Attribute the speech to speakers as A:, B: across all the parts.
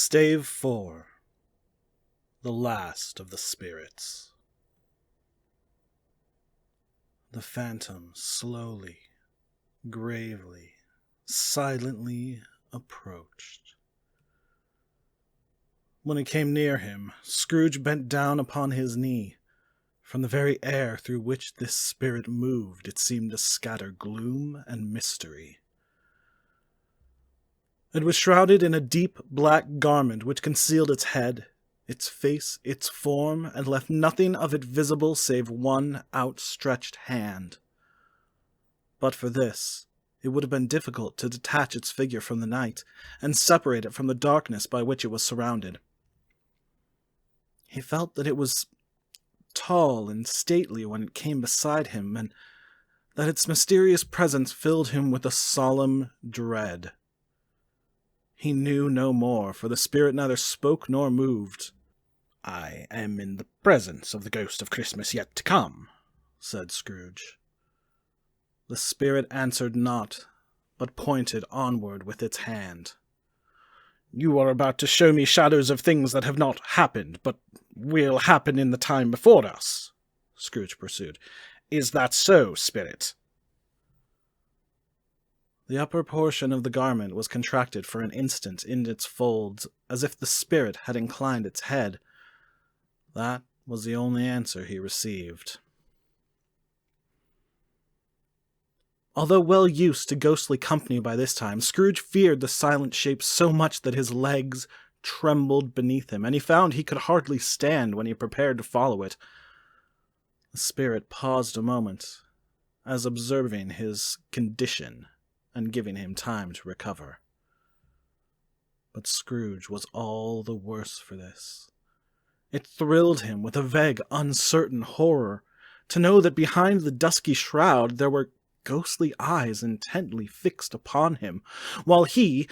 A: Stave 4. The Last of the Spirits. The phantom slowly, gravely, silently approached. When it came near him, Scrooge bent down upon his knee. From the very air through which this spirit moved, it seemed to scatter gloom and mystery. It was shrouded in a deep black garment which concealed its head, its face, its form, and left nothing of it visible save one outstretched hand. But for this, it would have been difficult to detach its figure from the night, and separate it from the darkness by which it was surrounded. He felt that it was tall and stately when it came beside him, and that its mysterious presence filled him with a solemn dread. He knew no more, for the spirit neither spoke nor moved. "I am in the presence of the ghost of Christmas yet to come," said Scrooge. The spirit answered not, but pointed onward with its hand. "You are about to show me shadows of things that have not happened, but will happen in the time before us," Scrooge pursued. "Is that so, spirit?" The upper portion of the garment was contracted for an instant in its folds, as if the spirit had inclined its head. That was the only answer he received. Although well used to ghostly company by this time, Scrooge feared the silent shape so much that his legs trembled beneath him, and he found he could hardly stand when he prepared to follow it. The spirit paused a moment, as observing his condition and giving him time to recover. But Scrooge was all the worse for this. It thrilled him with a vague, uncertain horror to know that behind the dusky shroud there were ghostly eyes intently fixed upon him, while he,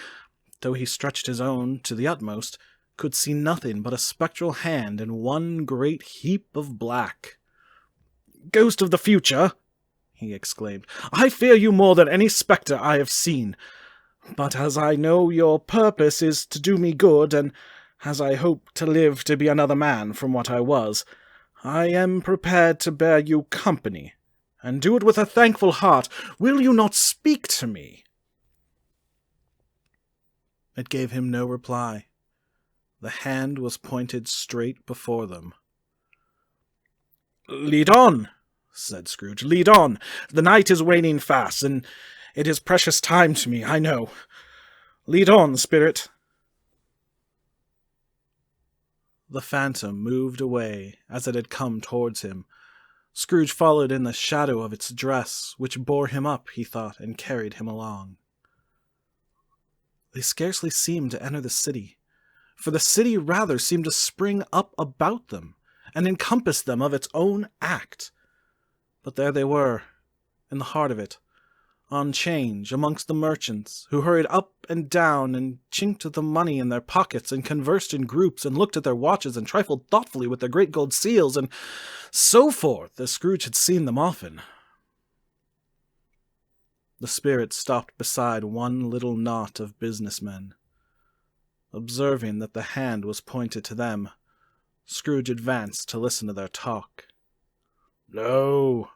A: though he stretched his own to the utmost, could see nothing but a spectral hand in one great heap of black. "Ghost of the future!" he exclaimed, "I fear you more than any spectre I have seen. But as I know your purpose is to do me good, and as I hope to live to be another man from what I was, I am prepared to bear you company, and do it with a thankful heart. Will you not speak to me?" It gave him no reply. The hand was pointed straight before them. "Lead on," said Scrooge. "Lead on. The night is waning fast, and it is precious time to me, I know. Lead on, spirit." The phantom moved away as it had come towards him. Scrooge followed in the shadow of its dress, which bore him up, he thought, and carried him along. They scarcely seemed to enter the city, for the city rather seemed to spring up about them, and encompass them of its own act. But there they were, in the heart of it, on 'change amongst the merchants, who hurried up and down and chinked the money in their pockets and conversed in groups and looked at their watches and trifled thoughtfully with their great gold seals, and so forth, as Scrooge had seen them often. The spirit stopped beside one little knot of businessmen. Observing that the hand was pointed to them, Scrooge advanced to listen to their talk. "No,"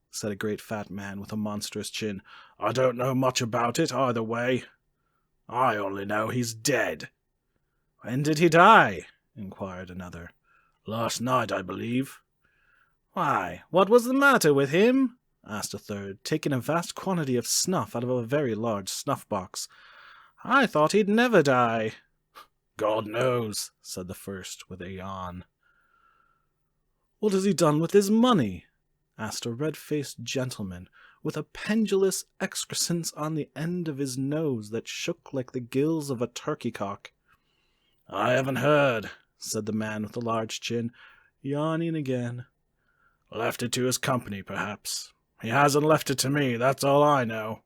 A: said a great fat man with a monstrous chin. "I don't know much about it either way. I only know he's dead." "When did he die?" inquired another. "Last night, I believe." "Why, what was the matter with him?" asked a third, taking a vast quantity of snuff out of a very large snuff-box. "I thought he'd never die." "God knows," said the first, with a yawn. "What has he done with his money?" asked a red-faced gentleman, with a pendulous excrescence on the end of his nose that shook like the gills of a turkey-cock. "I haven't heard," said the man with the large chin, yawning again. "Left it to his company, perhaps. He hasn't left it to me, that's all I know."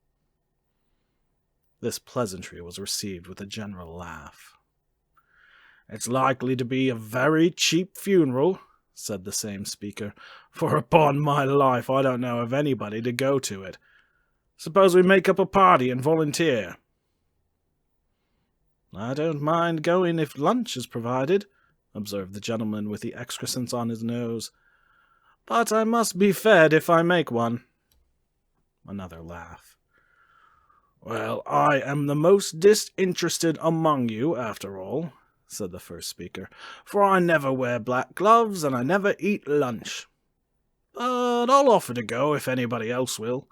A: This pleasantry was received with a general laugh. "It's likely to be a very cheap funeral," said the same speaker, "for upon my life I don't know of anybody to go to it. Suppose we make up a party and volunteer?" I don't mind going if lunch is provided, observed the gentleman with the excrescence on his nose. But I must be fed if I make one. Another laugh. Well, I am the most disinterested among you, after all, said the first speaker, for I never wear black gloves and I never eat lunch. But I'll offer to go if anybody else will.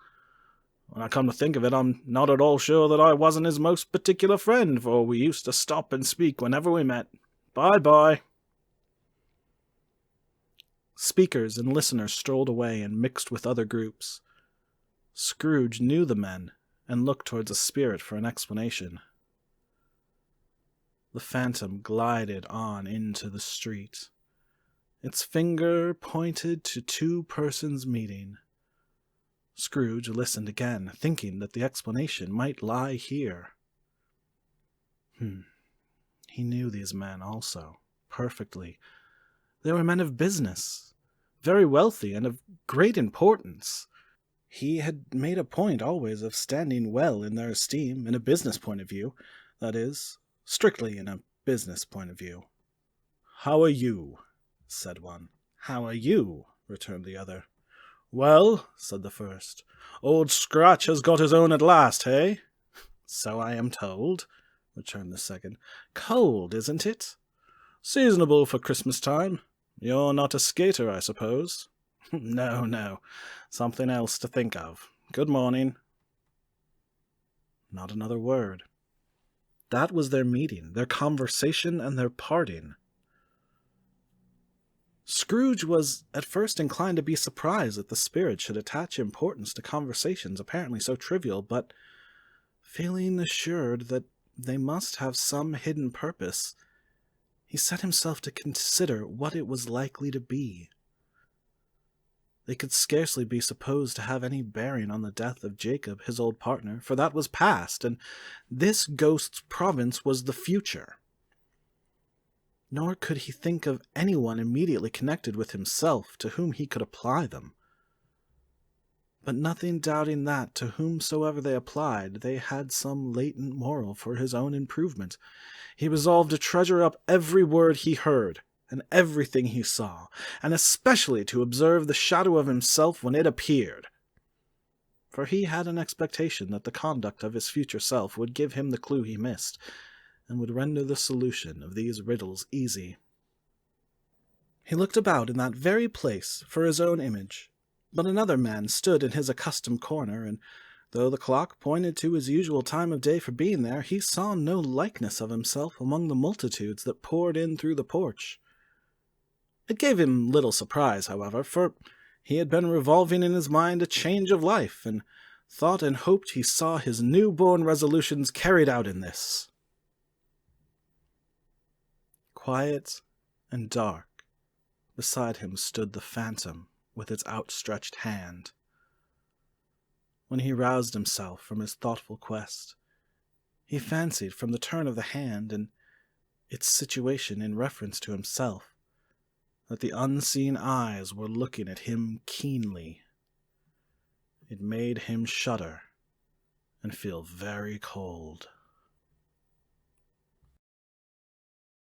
A: When I come to think of it, I'm not at all sure that I wasn't his most particular friend, for we used to stop and speak whenever we met. Bye-bye. Speakers and listeners strolled away and mixed with other groups. Scrooge knew the men and looked towards a spirit for an explanation. The phantom glided on into the street. Its finger pointed to two persons meeting. Scrooge listened again, thinking that the explanation might lie here. He knew these men also, perfectly. They were men of business, very wealthy and of great importance. He had made a point always of standing well in their esteem in a business point of view, that is, strictly in a business point of view. "How are you?" said one. "How are you?" returned the other. "Well," said the first, "Old Scratch has got his own at last, hey?" "So I am told," returned the second. "Cold, isn't it?" "Seasonable for Christmas time. You're not a skater, I suppose?" No. Something else to think of. Good morning." Not another word. That was their meeting, their conversation, and their parting. Scrooge was at first inclined to be surprised that the spirit should attach importance to conversations apparently so trivial, but feeling assured that they must have some hidden purpose, he set himself to consider what it was likely to be. They could scarcely be supposed to have any bearing on the death of Jacob, his old partner, for that was past, and this ghost's province was the future. Nor could he think of anyone immediately connected with himself to whom he could apply them. But nothing doubting that, to whomsoever they applied, they had some latent moral for his own improvement, he resolved to treasure up every word he heard, and everything he saw, and especially to observe the shadow of himself when it appeared. For he had an expectation that the conduct of his future self would give him the clue he missed, and would render the solution of these riddles easy. He looked about in that very place for his own image, but another man stood in his accustomed corner, and though the clock pointed to his usual time of day for being there, he saw no likeness of himself among the multitudes that poured in through the porch. It gave him little surprise, however, for he had been revolving in his mind a change of life, and thought and hoped he saw his new-born resolutions carried out in this. Quiet and dark, beside him stood the phantom with its outstretched hand. When he roused himself from his thoughtful quest, he fancied from the turn of the hand and its situation in reference to himself that the unseen eyes were looking at him keenly. It made him shudder and feel very cold.